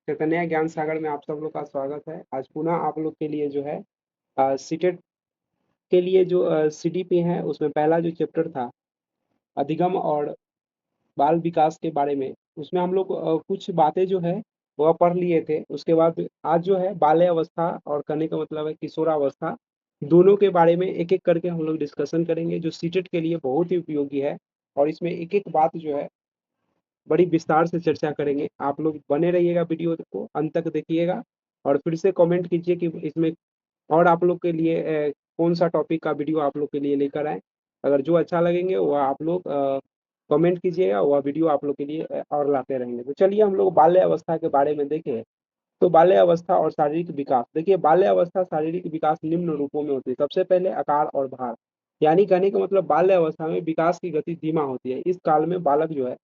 चैतन्य ज्ञान सागर में आप सब लोग का स्वागत है। आज पुनः आप लोग के लिए जो है सीटेट के लिए जो सीडीपी है उसमें पहला जो चैप्टर था अधिगम और बाल विकास के बारे में, उसमें हम लोग कुछ बातें जो है वह पढ़ लिए थे। उसके बाद आज जो है बाल्य अवस्था और कहने का मतलब है किशोरावस्था, दोनों के बारे में एक एक करके हम लोग डिस्कशन करेंगे जो सीटेट के लिए बहुत ही उपयोगी है। और इसमें एक एक बात जो है बड़ी विस्तार से चर्चा करेंगे। आप लोग बने रहिएगा, वीडियो को अंत तक देखिएगा और फिर से कमेंट कीजिए कि इसमें और आप लोग के लिए कौन सा टॉपिक का वीडियो आप लोग के लिए लेकर आए। अगर जो अच्छा लगेंगे वह आप लोग कमेंट कीजिएगा, वह वीडियो आप लोग के लिए और लाते रहेंगे। तो चलिए हम लोग बाल्य अवस्था के बारे में देखें। तो बाल्य अवस्था और शारीरिक विकास, देखिए बाल्य अवस्था शारीरिक विकास निम्न रूपों में होती है। सबसे पहले आकार और भार, यानी कहने का मतलब बाल्य अवस्था में विकास की गति धीमा होती है। इस काल में बालक जो है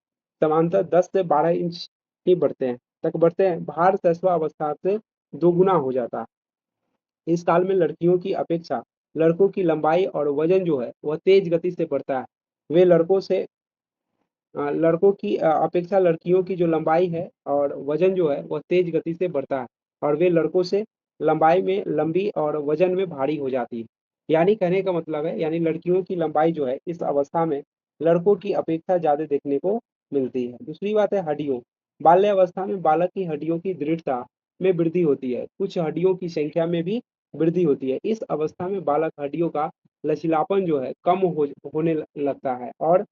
समांतर 10 से 12 इंच ही बढ़ते हैं। भार शैशवा अवस्था से दोगुना हो जाता है। इस काल में लड़कियों की अपेक्षा लड़कों की लंबाई और वजन जो है वह तेज गति से बढ़ता है। वे लड़कों की अपेक्षा लड़कियों की जो लंबाई है और वजन जो है वह तेज गति से बढ़ता है और वे लड़कों से लंबाई में लंबी और वजन में भारी हो जाती है। यानी कहने का मतलब है, यानी लड़कियों की लंबाई जो है इस अवस्था में लड़कों की अपेक्षा ज्यादा देखने को मिलती है। दूसरी बात है हड्डियों, बाल्य अवस्था में बालक की हड्डियों की दृढ़ता में वृद्धि होती है। कुछ हड्डियों की संख्या में भी वृद्धि होती है। इस अवस्था में बालक हड्डियों का लचीलापन जो है होने लगता है और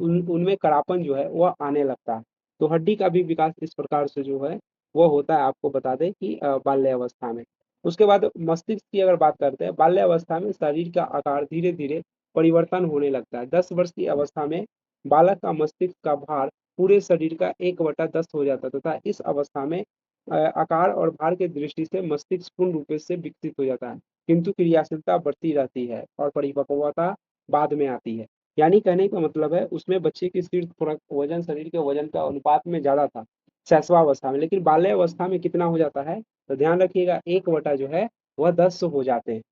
उनमें कड़ापन जो है वह आने लगता है। तो हड्डी का भी विकास इस प्रकार से जो है वो होता है। आपको बता दें कि बाल्य अवस्था में। उसके बाद मस्तिष्क की अगर बात करते हैं, बाल्य अवस्था में शरीर का आकार धीरे धीरे परिवर्तन होने लगता है। 10 वर्ष की अवस्था में बालक का मस्तिष्क का भार पूरे शरीर का 1/10 हो जाता है तथा इस अवस्था में आकार और भार के दृष्टि से मस्तिष्क पूर्ण रूप से विकसित हो जाता है, किंतु क्रियाशीलता बढ़ती रहती है और परिपक्वता बाद में आती है। यानी कहने का मतलब है उसमें बच्चे की सिर्फ थोड़ा वजन शरीर के वजन का अनुपात में ज्यादा था शैशवावस्था में, लेकिन बाल्य अवस्था में कितना हो जाता है तो ध्यान रखिएगा 1 बटा जो है वह 10 हो जाते हैं।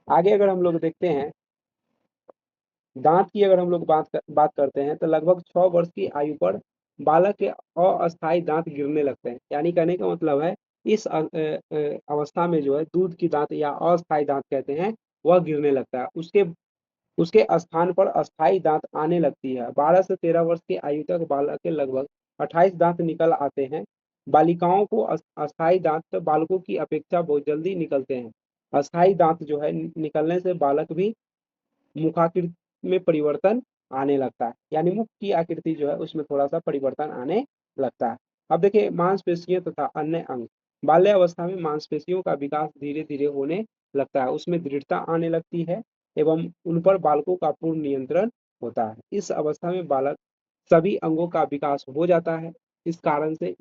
आगे अगर हम लोग देखते हैं दांत की, अगर हम लोग बात करते हैं तो लगभग 6 वर्ष की आयु पर बालक के अस्थायी दांत गिरने लगते हैं। यानी कहने का मतलब है इस अवस्था में जो है दूध की दांत या अस्थायी दांत कहते हैं वह गिरने लगता है। उसके उसके स्थान पर अस्थायी दांत आने लगती है। 12 से 13 वर्ष की आयु तक बालक के लगभग 28 दांत निकल आते हैं। बालिकाओं को अस्थायी दांत बालकों की अपेक्षा बहुत जल्दी निकलते हैं। अस्थायी दांत जो है निकलने से बालक भी मुखाकृति में परिवर्तन आने लगता है, यानी मुख की आकृति जो है उसमें थोड़ा सा परिवर्तन आने लगता है। अब देखिए मांसपेशियां तथा अन्य अंग, बाल्य अवस्था में मांसपेशियों का विकास धीरे धीरे होने लगता है, उसमें दृढ़ता आने लगती है एवं उन पर बालकों का पूर्ण नियंत्रण होता है। इस अवस्था में बालक सभी अंगों का विकास हो जाता है। इस कारण से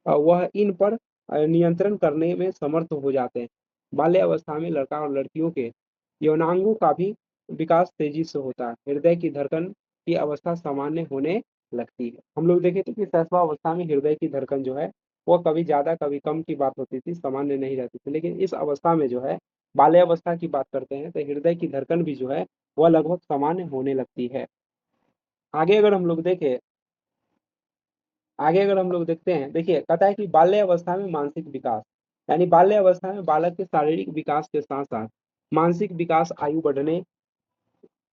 वह इन पर नियंत्रण करने में समर्थ हो जाते हैं। बाल्य अवस्था में लड़का और लड़कियों के यौनांगों का भी विकास तेजी से होता है। हृदय की धड़कन की अवस्था सामान्य होने लगती है। हम लोग देखे थे कि शैशवा अवस्था में हृदय की धड़कन जो है वह कभी ज्यादा कभी कम की बात होती थी, सामान्य नहीं रहती थी, लेकिन इस अवस्था में जो है बाल्य अवस्था की बात करते हैं तो हृदय की धड़कन भी जो है वह लगभग सामान्य होने लगती है। आगे अगर हम लोग देखें आगे अगर हम लोग देखते हैं, देखिए कहता है कि बाल्य अवस्था में मानसिक विकास, यानी बाल्य अवस्था में बालक के शारीरिक विकास के साथ साथ मानसिक विकास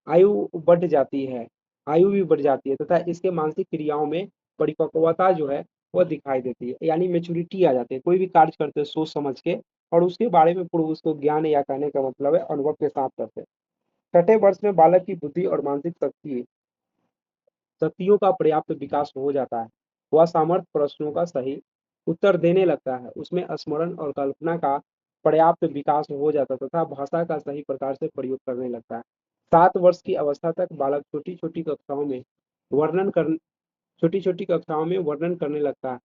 आयु बढ़ जाती है, आयु भी बढ़ जाती है तथा इसके मानसिक क्रियाओं में परिपक्वता जो है वह दिखाई देती है, यानी मेचुरिटी आ जाती है। कोई भी कार्य करते हैं सोच समझ के और उसके बारे में पूर्व उसको ज्ञान या कहने का मतलब है अनुभव के साथ करते हैं। 6ठे वर्ष में बालक की बुद्धि और मानसिक शक्तियों का पर्याप्त विकास हो जाता है। वह सामर्थ्य प्रश्नों का सही उत्तर देने लगता है, उसमें स्मरण और कल्पना का पर्याप्त विकास हो जाता है तथा भाषा का सही प्रकार से प्रयोग करने लगता है। 7 वर्ष की अवस्था तक बालक वर्णन कर छोटी छोटी कक्षाओं में वर्णन करने लगता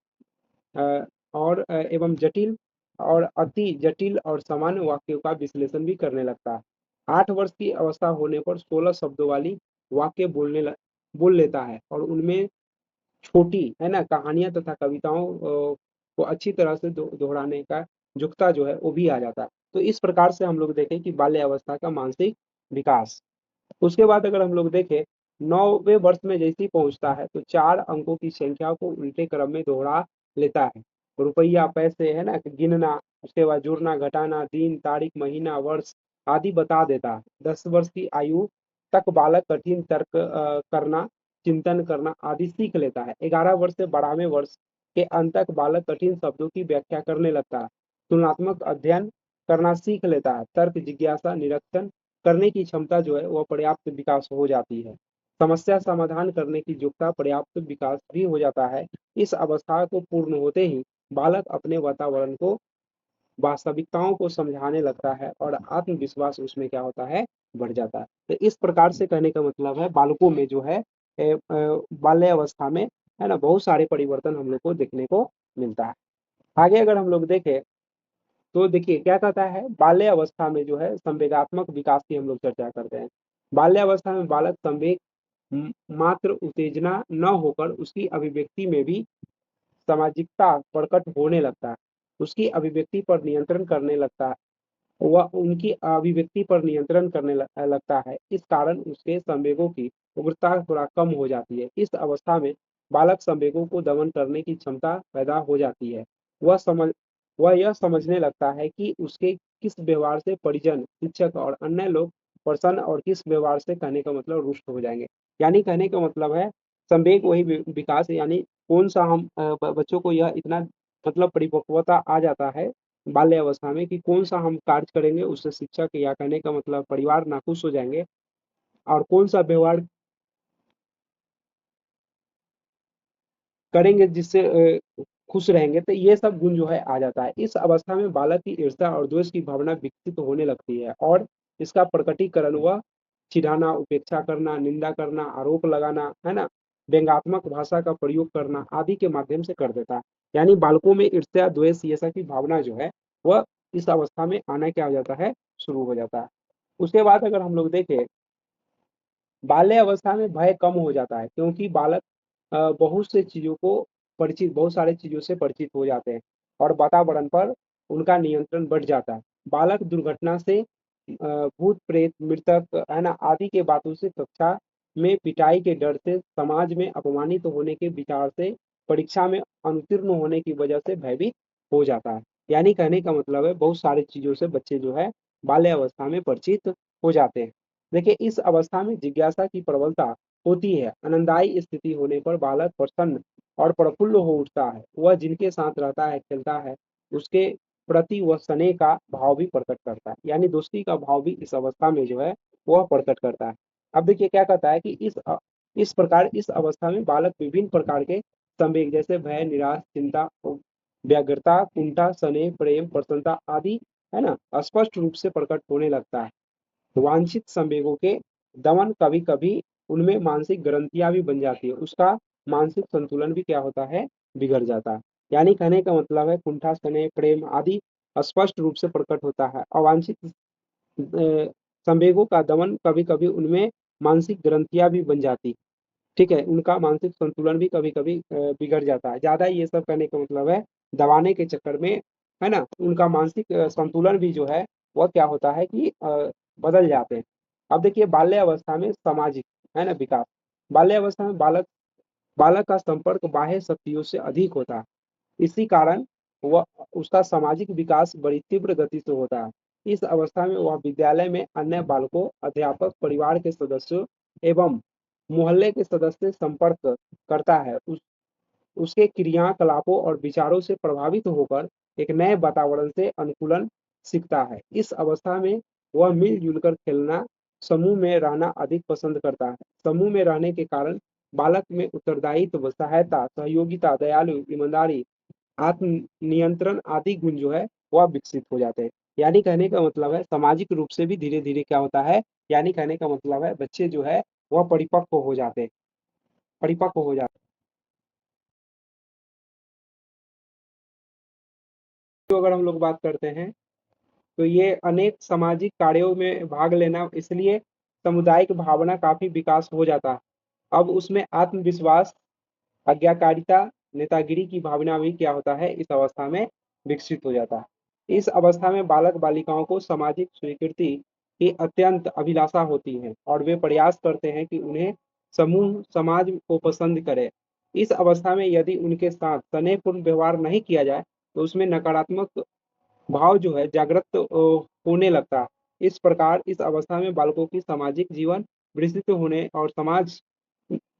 है और एवं जटिल और अति जटिल और सामान्य वाक्यों का विश्लेषण भी करने लगता है। 8 वर्ष की अवस्था होने पर 16 शब्दों वाली वाक्य बोल लेता है और उनमें छोटी है ना कहानियां तथा कविताओं को अच्छी तरह से दोहराने का जुक्ता जो है वो भी आ जाता है। तो इस प्रकार से हम लोग देखें कि बाल्य अवस्था का मानसिक विकास। उसके बाद अगर हम लोग देखें 9वें वर्ष में जैसे ही पहुंचता है तो 4 अंकों की संख्या को उल्टे क्रम में दोहरा लेता है। रुपया, पैसे, है ना, गिनना, उसके बाद जोड़ना, घटाना, दिन, तारीख, महीना, वर्ष आदि बता देता है। 10 वर्ष की आयु तक बालक कठिन तर्क करना, चिंतन करना आदि सीख लेता है। 11 वर्ष से 12वें वर्ष के अंत तक बालक कठिन शब्दों की व्याख्या करने लगता है, तुलनात्मक अध्ययन करना सीख लेता है, तर्क, जिज्ञासा, निरीक्षण करने की क्षमता जो है वह पर्याप्त विकास हो जाती है, समस्या समाधान करने की योग्यता पर्याप्त विकास भी हो जाता है। इस अवस्था को पूर्ण होते ही बालक अपने वातावरण को, वास्तविकताओं को समझाने लगता है और आत्मविश्वास उसमें क्या होता है, बढ़ जाता है। तो इस प्रकार से कहने का मतलब है बालकों में जो है बाल्य अवस्था में, है ना, बहुत सारे परिवर्तन हम लोग को देखने को मिलता है। आगे अगर हम लोग देखें तो देखिए क्या कहता है, बाल्य अवस्था में जो है संवेगात्मक विकास की हम लोग चर्चा करते हैं। बाल्य अवस्था में बालक संवेग मात्र उत्तेजना न होकर उसकी अभिव्यक्ति में भी सामाजिकता प्रकट होने लगता है, उसकी अभिव्यक्ति पर नियंत्रण करने लगता है, वह उनकी अभिव्यक्ति पर नियंत्रण करने लगता है। इस कारण उसके संवेगों की उग्रता थोड़ा कम हो जाती है। इस अवस्था में बालक संवेगों को दमन करने की क्षमता पैदा हो जाती है। वह समझ वह यह समझने लगता है कि उसके किस व्यवहार से परिजन, शिक्षक और अन्य लोग प्रसन्न और किस व्यवहार से कहने का मतलब रुष्ट हो जाएंगे। यानी कहने का मतलब है संवेग वही विकास, यानी कौन सा हम बच्चों को यह इतना मतलब परिपक्वता आ जाता है बाल्य अवस्था में कि कौन सा हम कार्य करेंगे उससे शिक्षक या कहने का मतलब परिवार नाखुश हो जाएंगे, और कौन सा व्यवहार करेंगे जिससे खुश रहेंगे, तो ये सब गुण जो है आ जाता है। इस अवस्था में बालक की ईर्ष्या और द्वेष की भावना विकसित होने लगती है और इसका प्रकटीकरण वह चिढ़ाना, उपेक्षा करना, निंदा करना, आरोप लगाना, है ना, व्यंग्यात्मक भाषा का प्रयोग करना आदि के माध्यम से कर देता है। यानी बालकों में ईर्ष्या, द्वेष ये सब की भावना जो है वह इस अवस्था में आना क्या हो जाता है, शुरू हो जाता है। उसके बाद अगर हम लोग देखें, बाल्य अवस्था में भय कम हो जाता है क्योंकि बालक बहुत से चीजों को परिचित, बहुत सारे चीजों से परिचित हो जाते हैं और वातावरण पर उनका नियंत्रण बढ़ जाता है। बालक दुर्घटना से, भूत प्रेत, मृतक, है ना, आदि के बातों से, कक्षा में पिटाई के डर से, समाज में अपमानित होने के विचार से, परीक्षा में अनुत्तीर्ण होने की वजह से भयभीत हो जाता है। यानी कहने का मतलब है बहुत सारी चीजों से बच्चे जो है बाल्य अवस्था में परिचित हो जाते हैं। देखिए इस अवस्था में जिज्ञासा की प्रबलता होती है। आनंददायी स्थिति होने पर बालक प्रसन्न और प्रफुल्ल हो उठता है। वह जिनके साथ रहता है, खेलता है, उसके प्रति वह स्नेह का भाव भी प्रकट करता है, यानी दोस्ती का भाव भी इस अवस्था में जो है वह प्रकट करता है। अब देखिए क्या कहता है कि इस प्रकार इस अवस्था में बालक विभिन्न प्रकार के संवेग जैसे भय, निराश, चिंता, व्यग्रता, कुंठा, स्नेह, प्रेम, प्रसन्नता आदि, है ना, स्पष्ट रूप से प्रकट होने लगता है। वांछित संवेगों के दमन, कभी कभी उनमें मानसिक ग्रंथियां भी बन जाती है, उसका मानसिक संतुलन भी क्या होता है, बिगड़ जाता है। यानी कहने का मतलब है कुंठा, स्नेह, प्रेम आदि स्पष्ट रूप से प्रकट होता है। अवांछित संवेगों का दमन, कभी कभी उनमें मानसिक ग्रंथियां भी बन जाती, ठीक है, उनका मानसिक संतुलन भी कभी कभी बिगड़ जाता है। ज्यादा ये सब करने का मतलब है दबाने के चक्कर में, है ना, उनका मानसिक संतुलन भी जो है वह क्या होता है कि बदल जाते हैं। अब देखिए बाल्य अवस्था में सामाजिक, है ना, विकास। बाल्य अवस्था में बालक बालक का संपर्क बाह्य शक्तियों से अधिक होता है। इसी कारण वह उसका सामाजिक विकास बड़ी तीव्र गति से होता है। इस अवस्था में वह विद्यालय में अन्य बालकों, अध्यापक, परिवार के सदस्यों एवं मोहल्ले के सदस्य से संपर्क करता है। उसके क्रियाकलापों और विचारों से प्रभावित होकर एक नए वातावरण से अनुकूलन सीखता है। इस अवस्था में वह मिलजुल कर खेलना, समूह में रहना अधिक पसंद करता है। समूह में रहने के कारण बालक में उत्तरदायित्व, सहायता, सहयोगिता, दयालु, ईमानदारी, आत्म नियंत्रण आदि गुण जो है वह विकसित हो जाते हैं। यानी कहने का मतलब है सामाजिक रूप से भी धीरे धीरे क्या होता है, यानी कहने का मतलब है बच्चे जो है वह परिपक्व हो जाते हैं, परिपक्व हो जाते हैं। तो अगर हम लोग बात करते हैं तो ये अनेक सामाजिक कार्यों में भाग लेना, इसलिए सामुदायिक भावना काफी विकास हो जाता है। अब उसमें आत्मविश्वास, आज्ञाकारिता, नेतागिरी की भावना भी क्या होता है, इस अवस्था में विकसित हो जाता है। इस अवस्था में बालक बालिकाओं को सामाजिक स्वीकृति की अत्यंत अभिलाषा होती है और वे प्रयास करते हैं कि उन्हें समूह समाज को पसंद करे। इस अवस्था में यदि उनके साथ स्नेहपूर्ण व्यवहार नहीं किया जाए तो उसमें नकारात्मक भाव जो है जागृत होने लगता है। इस प्रकार इस अवस्था में बालकों की सामाजिक जीवन विकसित होने और समाज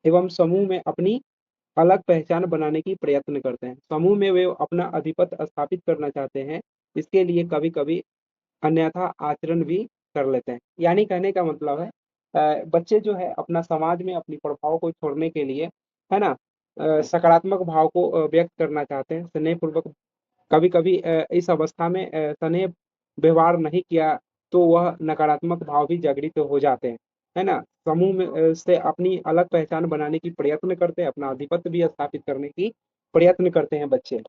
एवं समूह में अपनी अलग पहचान बनाने की प्रयत्न करते हैं। समूह में वे अपना अधिपत्य स्थापित करना चाहते हैं। इसके लिए कभी-कभी अन्यथा आचरण भी कर लेते हैं। यानी कहने का मतलब है बच्चे जो है अपना समाज में अपनी प्रभाव को छोड़ने के लिए, है ना, सकारात्मक भाव को व्यक्त करना चाहते हैं। स्नेहपूर्वक कभी-कभी इस अवस्था में स्नेह व्यवहार नहीं किया तो वह नकारात्मक भाव भी जागृत हो जाते हैं, है ना? समूह में से अपनी अलग पहचान बनाने की प्रयत्न करते हैं, अपना आधिपत्य भी स्थापित करने की प्रयत्न करते हैं बच्चे।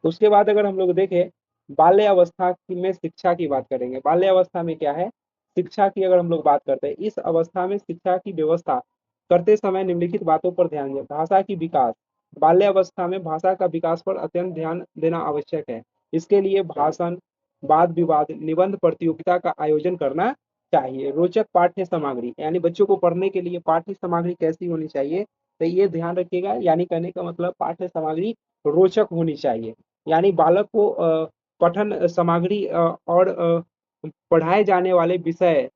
उसके बाद अगर हम लोग देखें बाल्य अवस्था में शिक्षा की बात करेंगे। बाल्य अवस्था में क्या है? शिक्षा की अगर हम लोग बात करते हैं, इस अवस्था में शिक्षा की व्यवस्था करते समय निम्नलिखित बातों पर ध्यान दें। भाषा की विकास, बाल्यावस्था में भाषा का विकास पर अत्यंत ध्यान देना आवश्यक है। इसके लिए भाषण, वाद विवाद, निबंध प्रतियोगिता का आयोजन करना चाहिए। रोचक पाठ्य सामग्री, यानी बच्चों को पढ़ने के लिए पाठ्य सामग्री कैसी होनी चाहिए, तो ये ध्यान रखिएगा। यानी कहने का मतलब पाठ्य सामग्री रोचक होनी चाहिए। यानी बालक को पठन सामग्री और पढ़ाए जाने वाले विषय,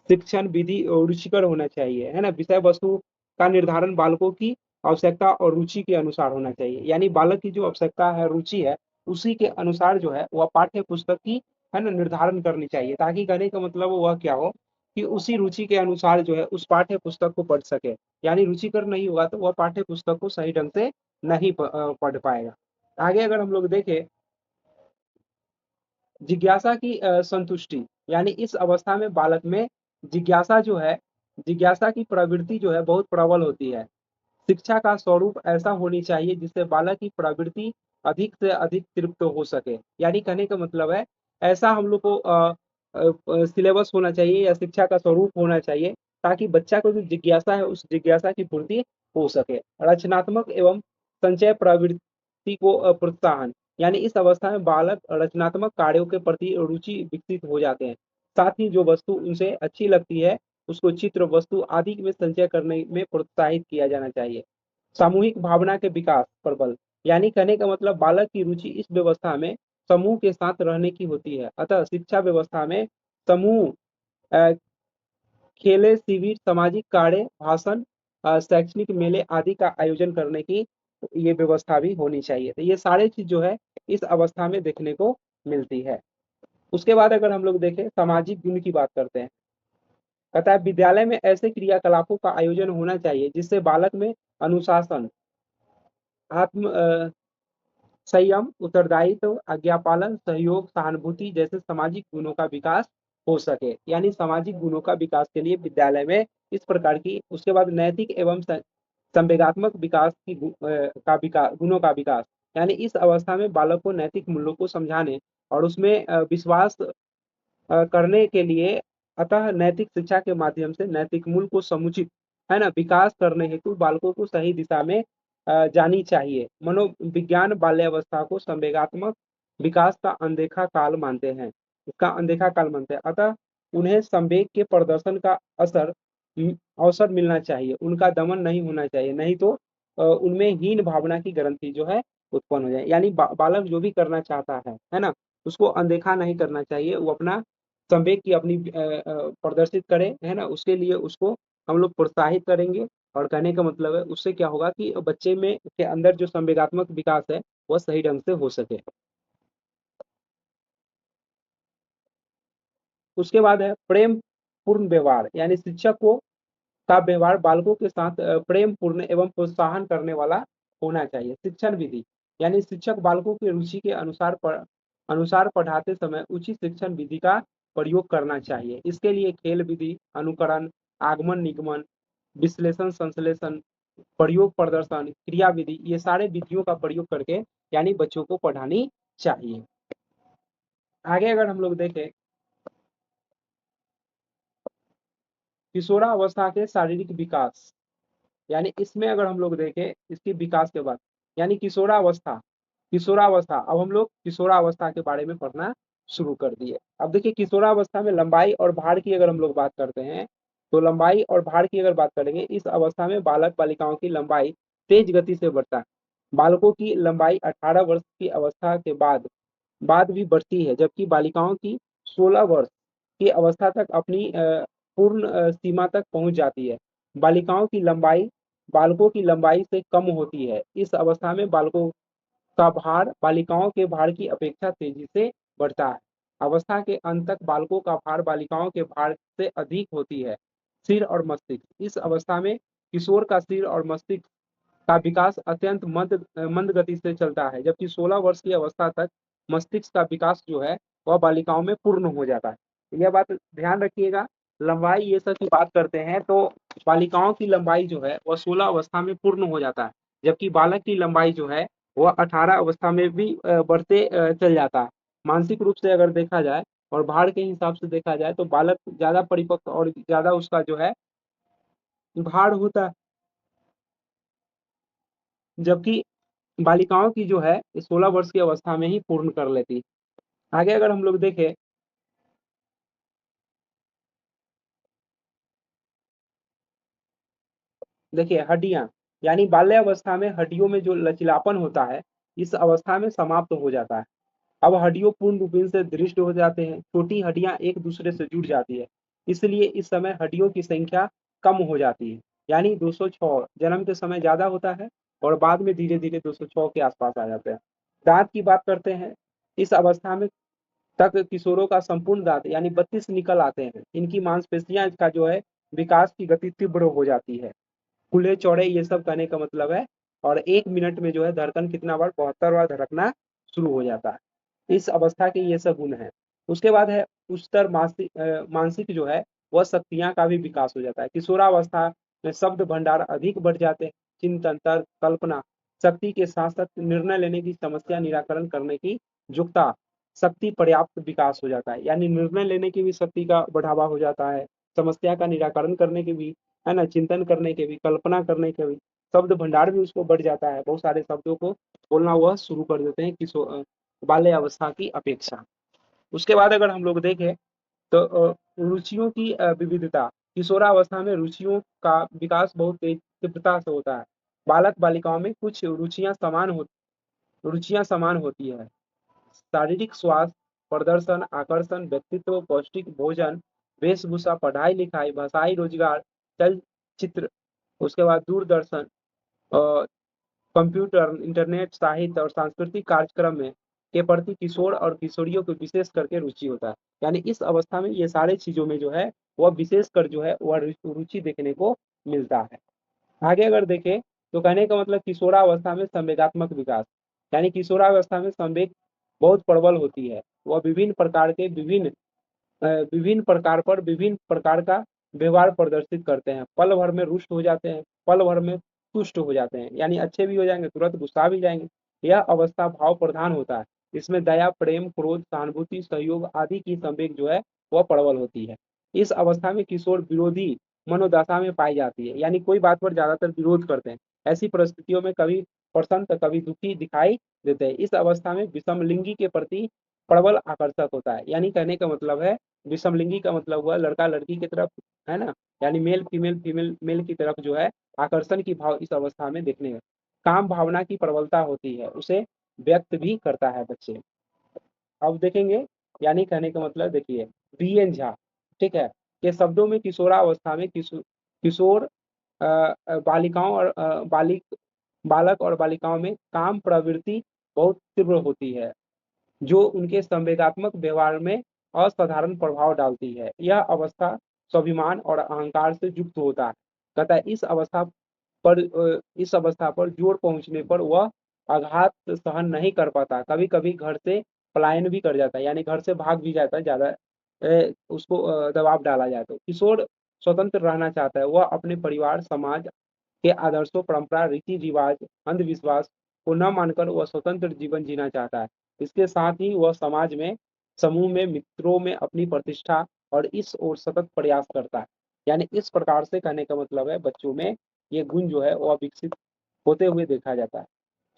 शिक्षण विधि रुचिकर होना चाहिए, है ना? विषय वस्तु का निर्धारण बालकों की आवश्यकता और रुचि के अनुसार होना चाहिए। यानी बालक की जो आवश्यकता है, रुचि है, उसी के अनुसार जो है वह पाठ्य पुस्तक की, है ना, निर्धारण करनी चाहिए, ताकि कहने का मतलब वह क्या हो कि उसी रुचि के अनुसार जो है उस पाठ्य पुस्तक को पढ़ सके। यानी रुचिकर नहीं होगा तो वह पाठ्य पुस्तक को सही ढंग से नहीं पढ़ पाएगा। आगे अगर हम लोग देखें जिज्ञासा की संतुष्टि, यानी इस अवस्था में बालक में जिज्ञासा जो है, जिज्ञासा की प्रवृत्ति जो है बहुत प्रबल होती है। शिक्षा का स्वरूप ऐसा होनी चाहिए जिससे बालक की प्रवृत्ति अधिक से अधिक तृप्त हो सके। यानी कहने का मतलब है ऐसा हम लोग को सिलेबस होना चाहिए या शिक्षा का स्वरूप होना चाहिए ताकि बच्चा को जो जिज्ञासा है उस जिज्ञासा की पूर्ति हो सके। रचनात्मक एवं संचय प्रवृत्ति को प्रोत्साहन, यानी इस अवस्था में बालक रचनात्मक कार्यों के प्रति रुचि विकसित हो जाते हैं। साथ ही जो वस्तु उनसे अच्छी लगती है उसको चित्र, वस्तु आदि में संचय करने में प्रोत्साहित किया जाना चाहिए। सामूहिक भावना के विकास पर बल, यानी कहने का मतलब बालक की रुचि इस व्यवस्था में समूह के साथ रहने की होती है। अतः शिक्षा व्यवस्था में समूह, खेले, शिविर, सामाजिक कार्य, भाषण, शैक्षणिक मेले आदि का आयोजन करने की ये व्यवस्था भी होनी चाहिए। तो ये सारे चीज जो है इस अवस्था में देखने को मिलती है। उसके बाद अगर हम लोग देखें सामाजिक गुण की बात करते हैं, कहता है विद्यालय में ऐसे क्रियाकलापों का आयोजन होना चाहिए जिससे बालक में अनुशासन, आत्म संयम, उत्तरदायित्व, आज्ञापालन, सहयोग, सहानुभूति जैसे सामाजिक गुणों का विकास हो सके। यानी सामाजिक गुणों का विकास के लिए विद्यालय में इस प्रकार की, उसके बाद नैतिक एवं संवेगात्मक विकास की का विकास, गुणों का विकास, यानी इस अवस्था में बालक को नैतिक मूल्यों को समझाने और उसमें विश्वास करने के लिए, अतः नैतिक शिक्षा के माध्यम से नैतिक मूल्य को समुचित, है ना, विकास करने हेतु बालकों को सही दिशा में जानी चाहिए। मनोविज्ञान बाल्यावस्था को संवेगात्मक विकास का अनदेखा काल मानते हैं, इसका अनदेखा काल मानते हैं। अतः उन्हें संवेग के प्रदर्शन का असर अवसर मिलना चाहिए, उनका दमन नहीं होना चाहिए, नहीं तो उनमें हीन भावना की ग्रंथि जो है उत्पन्न हो जाए। यानी बालक जो भी करना चाहता है ना, उसको अनदेखा नहीं करना चाहिए। वो अपना संवेग की अपनी प्रदर्शित करे, है ना, उसके लिए उसको हम लोग प्रोत्साहित करेंगे। और कहने का मतलब है उससे क्या होगा कि बच्चे में के अंदर जो संवेगात्मक विकास है वह सही ढंग से हो सके। उसके बाद है प्रेम पूर्ण व्यवहार, यानी शिक्षक को का व्यवहार बालकों के साथ प्रेम पूर्ण एवं प्रोत्साहन करने वाला होना चाहिए। शिक्षण विधि, यानी शिक्षक बालकों की रुचि के अनुसार पढ़ाते समय उचित शिक्षण विधि का प्रयोग करना चाहिए। इसके लिए खेल विधि, अनुकरण, आगमन निगमन, विश्लेषण संश्लेषण, प्रयोग प्रदर्शन, क्रिया विधि, ये सारे विधियों का प्रयोग करके यानी बच्चों को पढ़ानी चाहिए। आगे अगर हम लोग देखें किशोरावस्था के शारीरिक विकास, यानी इसमें अगर हम लोग देखें इसके विकास के बाद, यानी किशोरावस्था, किशोरावस्था, अब हम लोग किशोरावस्था के बारे में पढ़ना शुरू कर दिए। अब देखिए किशोरावस्था में लंबाई और भार की अगर हम लोग बात करते हैं तो लंबाई और भार की अगर बात करेंगे, इस अवस्था में बालक बालिकाओं की लंबाई तेज गति से बढ़ता है। बालकों की लंबाई 18 वर्ष की अवस्था के बाद भी बढ़ती है, जबकि बालिकाओं की 16 वर्ष की अवस्था तक अपनी पूर्ण सीमा तक पहुंच जाती है। बालिकाओं की लंबाई बालकों की लंबाई से कम होती है। इस अवस्था में बालकों का भार बालिकाओं के भार की अपेक्षा तेजी से बढ़ता है। अवस्था के अंत तक बालकों का भार बालिकाओं के भार से अधिक होती है। सिर और मस्तिष्क, इस अवस्था में किशोर का सिर और मस्तिष्क का विकास अत्यंत मंद गति से चलता है, जबकि 16 वर्ष की अवस्था तक मस्तिष्क का विकास जो है वह बालिकाओं में पूर्ण हो जाता है। यह बात ध्यान रखिएगा। लंबाई ये सब की बात करते हैं तो बालिकाओं की लंबाई जो है वह 16 अवस्था में पूर्ण हो जाता है, जबकि बालक की लंबाई जो है वह 18 अवस्था में भी बढ़ते चल जाता है। मानसिक रूप से अगर देखा जाए और भार के हिसाब से देखा जाए तो बालक ज्यादा परिपक्व और ज्यादा उसका जो है भार होता है, जबकि बालिकाओं की जो है 16 वर्ष की अवस्था में ही पूर्ण कर लेती है। आगे अगर हम लोग देखें, देखिए हड्डियां, यानी बाल्यावस्था में हड्डियों में जो लचीलापन होता है इस अवस्था में समाप्त हो जाता है। अब हड्डियों पूर्ण रूप से दृढ़ हो जाते हैं, छोटी हड्डियां एक दूसरे से जुड़ जाती है, इसलिए इस समय हड्डियों की संख्या कम हो जाती है। यानी 206 जन्म के समय ज्यादा होता है और बाद में धीरे धीरे 206 के आसपास आ जाते हैं। दांत की बात करते हैं, इस अवस्था में तक किशोरों का संपूर्ण दांत यानी 32 निकल आते हैं। इनकी मांसपेशियां का जो है विकास की गति तीव्र हो जाती है, खुले चौड़े ये सब कहने का मतलब है। और 1 मिनट में जो है धड़कन कितना बार 72 बार धड़कना शुरू हो जाता है। इस अवस्था के ये सब गुण है। उसके बाद है उच्चतर मानसिक जो है वह शक्तियां का भी विकास हो जाता है। किशोरावस्था में शब्द भंडार अधिक बढ़ जाते हैं, चिंतन तर्क कल्पना शक्ति के साथ साथ निर्णय लेने की समस्या निराकरण करने की युक्ता शक्ति पर्याप्त विकास हो जाता है, यानी निर्णय लेने की भी शक्ति का बढ़ावा हो जाता है, समस्या का निराकरण करने के भी, है ना, चिंतन करने के भी, कल्पना करने के भी, शब्द भंडार भी उसको बढ़ जाता है, बहुत सारे शब्दों को बोलना वह शुरू कर देते हैं किशोर बाल्य अवस्था की अपेक्षा। उसके बाद अगर हम लोग देखें तो रुचियों की विविधता, किशोरावस्था में रुचियों का विकास बहुत तेज तीव्रता से होता है। बालक बालिकाओं में कुछ रुचियां समान होती है। शारीरिक स्वास्थ्य, प्रदर्शन, आकर्षण, व्यक्तित्व, पौष्टिक भोजन, वेशभूषा, पढ़ाई लिखाई, भाषाई रोजगार, चलचित्र, उसके बाद दूरदर्शन, कंप्यूटर, इंटरनेट, साहित्य और सांस्कृतिक कार्यक्रम में के प्रति किशोर और किशोरियों को विशेष करके रुचि होता है। यानी इस अवस्था में ये सारे चीजों में जो है वह विशेष कर जो है वह रुचि देखने को मिलता है। आगे अगर देखें तो कहने का मतलब किशोरावस्था में संवेगात्मक विकास, यानी किशोरावस्था में संवेग बहुत प्रबल होती है। वह विभिन्न प्रकार का व्यवहार प्रदर्शित करते हैं। पल भर में रुष्ट हो जाते हैं, पल भर में तुष्ट हो जाते हैं, यानी अच्छे भी हो जाएंगे तुरंत गुस्सा भी जाएंगे। यह अवस्था भाव प्रधान होता है। इसमें दया, प्रेम, क्रोध, सहानुभूति, सहयोग आदि की संवेग जो है वह प्रबल होती है। इस अवस्था में किशोर विरोधी मनोदशा में पाई जाती है, यानी कोई बात पर ज्यादातर विरोध करते हैं। ऐसी परिस्थितियों में कभी प्रसन्न तो कभी दुखी दिखाई देते हैं। इस अवस्था में विषमलिंगी के प्रति प्रबल आकर्षक होता है, यानी कहने का मतलब है विषमलिंगी का मतलब हुआ लड़का लड़की की तरफ, है ना, यानी मेल फीमेल फीमेल मेल की तरफ जो है आकर्षण की भाव इस अवस्था में देखने में, काम भावना की प्रबलता होती है, उसे व्यक्त भी करता है बच्चे। अब देखेंगे, यानी कहने का मतलब देखिए बीएन झा, ठीक है, के शब्दों में किशोरावस्था में किशोर बालिकाओं और बालक और बालिकाओं में काम प्रवृत्ति बहुत तीव्र होती है, जो उनके संवेगात्मक व्यवहार में असाधारण प्रभाव डालती है। यह अवस्था स्वाभिमान और अहंकार से युक्त होता है। कहता है इस अवस्था पर जोर पहुंचने पर वह आघात सहन नहीं कर पाता, कभी कभी घर से पलायन भी कर जाता है, यानी घर से भाग भी जाता है, ज्यादा उसको दबाव डाला जाए तो। किशोर स्वतंत्र रहना चाहता है, वह अपने परिवार समाज के आदर्शों, परंपरा, रीति रिवाज, अंधविश्वास को न मानकर वह स्वतंत्र जीवन जीना चाहता है। इसके साथ ही वह समाज में, समूह में, मित्रों में अपनी प्रतिष्ठा और इस ओर सतत प्रयास करता है। यानी इस प्रकार से कहने का मतलब है बच्चों में ये गुण जो है वह विकसित होते हुए देखा जाता है।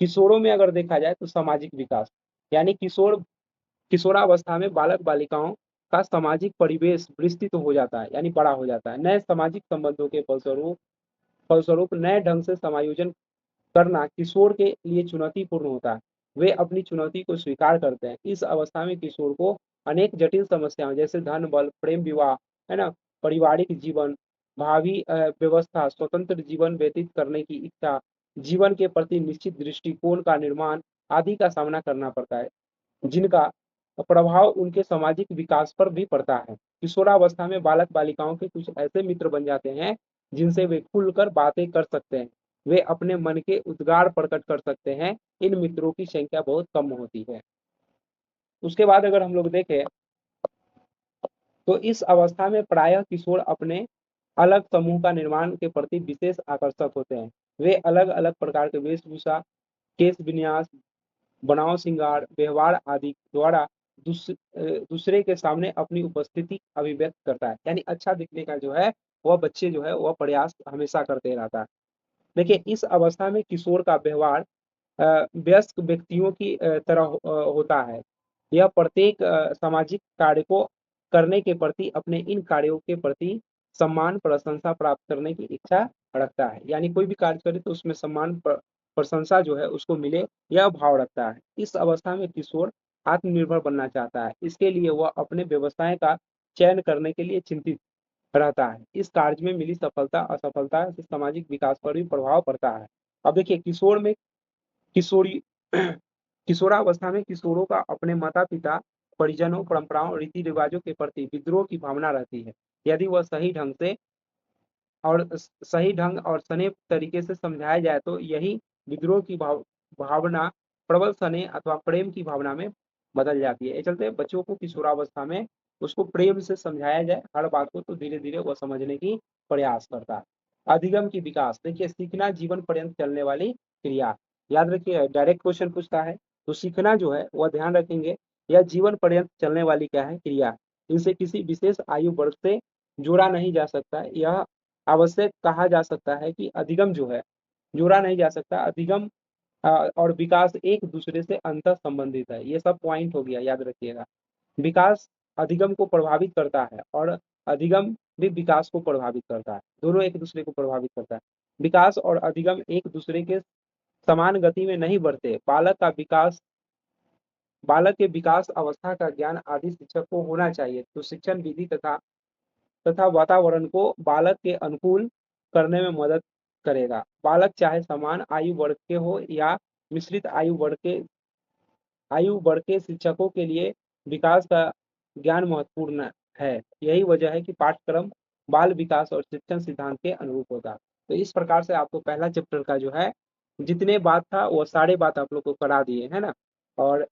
किशोरों में अगर देखा जाए तो सामाजिक विकास, यानी किशोरावस्था में बालक बालिकाओं का सामाजिक परिवेश विस्तृत हो जाता है, यानी बड़ा हो जाता है। नए सामाजिक संबंधों के फलस्वरूप नए ढंग से समायोजन करना किशोर के लिए चुनौतीपूर्ण होता है। वे अपनी चुनौती को स्वीकार करते हैं। इस अवस्था में किशोर को अनेक जटिल समस्याओं जैसे धन बल, प्रेम विवाह, है ना, पारिवारिक जीवन, भावी व्यवस्था, स्वतंत्र जीवन व्यतीत करने की इच्छा, जीवन के प्रति निश्चित दृष्टिकोण का निर्माण आदि का सामना करना पड़ता है, जिनका प्रभाव उनके सामाजिक विकास पर भी पड़ता है। किशोरावस्था में बालक बालिकाओं के कुछ ऐसे मित्र बन जाते हैं जिनसे वे खुलकर बातें कर सकते हैं। वे अपने मन के उद्गार प्रकट कर सकते हैं। इन मित्रों की संख्या बहुत कम होती है। उसके बाद अगर हम लोग देखें तो इस अवस्था में प्रायः किशोर अपने अलग समूह का निर्माण के प्रति विशेष आकर्षक होते हैं। वे अलग अलग प्रकार के वेशभूषा, केश विन्यास, बनाव श्रृंगार, व्यवहार आदि द्वारा दूसरे के सामने अपनी उपस्थिति अभिव्यक्त करता है। यानी अच्छा दिखने का जो है वह बच्चे जो है वह प्रयास हमेशा करते रहता है। देखिए इस अवस्था में किशोर का व्यवहार वयस्क व्यक्तियों की तरह होता है। यह प्रत्येक सामाजिक कार्य को करने के प्रति अपने इन कार्यों के प्रति सम्मान प्रशंसा प्राप्त करने की इच्छा रखता है। यानी कोई भी कार्य करे तो उसमें सम्मान प्रशंसा जो है उसको मिले, यह भाव रखता है। इस अवस्था में किशोर आत्मनिर्भर बनना चाहता है। इसके लिए वह अपने व्यवसाय का चयन करने के लिए चिंतित रहता है। इस कार्य में मिली सफलता असफलता से सामाजिक विकास पर भी प्रभाव पड़ता है। अब देखिए किशोर में किशोरी किशोरावस्था में किशोरों का अपने माता पिता, परिजनों, परंपराओं, रीति रिवाजों के प्रति विद्रोह की भावना रहती है। यदि वह सही ढंग और सनेह तरीके से समझाया जाए तो यही विद्रोह की भावना प्रबल स्नेह अथवा प्रेम की भावना में बदल जाती है। ये चलते बच्चों को किशोरावस्था में उसको प्रेम से समझाया जाए हर बात को तो धीरे धीरे वह समझने की प्रयास करता है। अधिगम की विकास, देखिए सीखना जीवन पर्यंत चलने वाली क्रिया। याद रखिए डायरेक्ट क्वेश्चन पूछता है तो सीखना जो है वह ध्यान रखेंगे यह जीवन पर्यंत चलने वाली क्या है क्रिया। इनसे किसी विशेष आयु वर्ग से जोड़ा नहीं जा सकता। यह आवश्यक कहा जा सकता है कि अधिगम जो है जोड़ा नहीं जा सकता। अधिगम और विकास एक दूसरे से अंतर संबंधित है। ये सब पॉइंट हो गया, याद रखिएगा। विकास अधिगम को प्रभावित करता है और अधिगम भी विकास को प्रभावित करता है। दोनों एक दूसरे को प्रभावित करता है। विकास और अधिगम एक दूसरे के समान गति में नहीं बढ़ते। बालक के विकास अवस्था का ज्ञान आदि शिक्षक को होना चाहिए। तो शिक्षण विधि तथा वातावरण को बालक के अनुकूल करने में मदद करेगा। बालक चाहे समान आयु वर्ग के हो या मिश्रित आयु वर्ग के शिक्षकों के लिए विकास का ज्ञान महत्वपूर्ण है। यही वजह है कि पाठ्यक्रम बाल विकास और शिक्षण सिद्धांत के अनुरूप होगा। तो इस प्रकार से आपको पहला चैप्टर का जो है जितने बात था वो सारे बात आप लोग को करा दिए है ना। और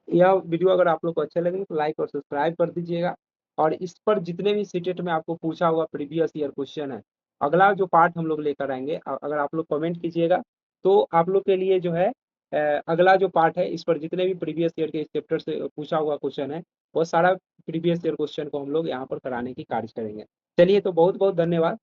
यह वीडियो अगर आप लोग को अच्छे लगे तो लाइक और सब्सक्राइब कर दीजिएगा। और इस पर जितने भी सीटेट में आपको पूछा हुआ प्रीवियस ईयर क्वेश्चन है, अगला जो पार्ट हम लोग लेकर आएंगे, अगर आप लोग कमेंट कीजिएगा तो आप लोग के लिए जो है अगला जो पार्ट है इस पर जितने भी प्रीवियस ईयर के इस चैप्टर से पूछा हुआ क्वेश्चन है वो सारा प्रीवियस ईयर क्वेश्चन को हम लोग यहाँ पर कराने की कार्य करेंगे। चलिए तो बहुत बहुत धन्यवाद।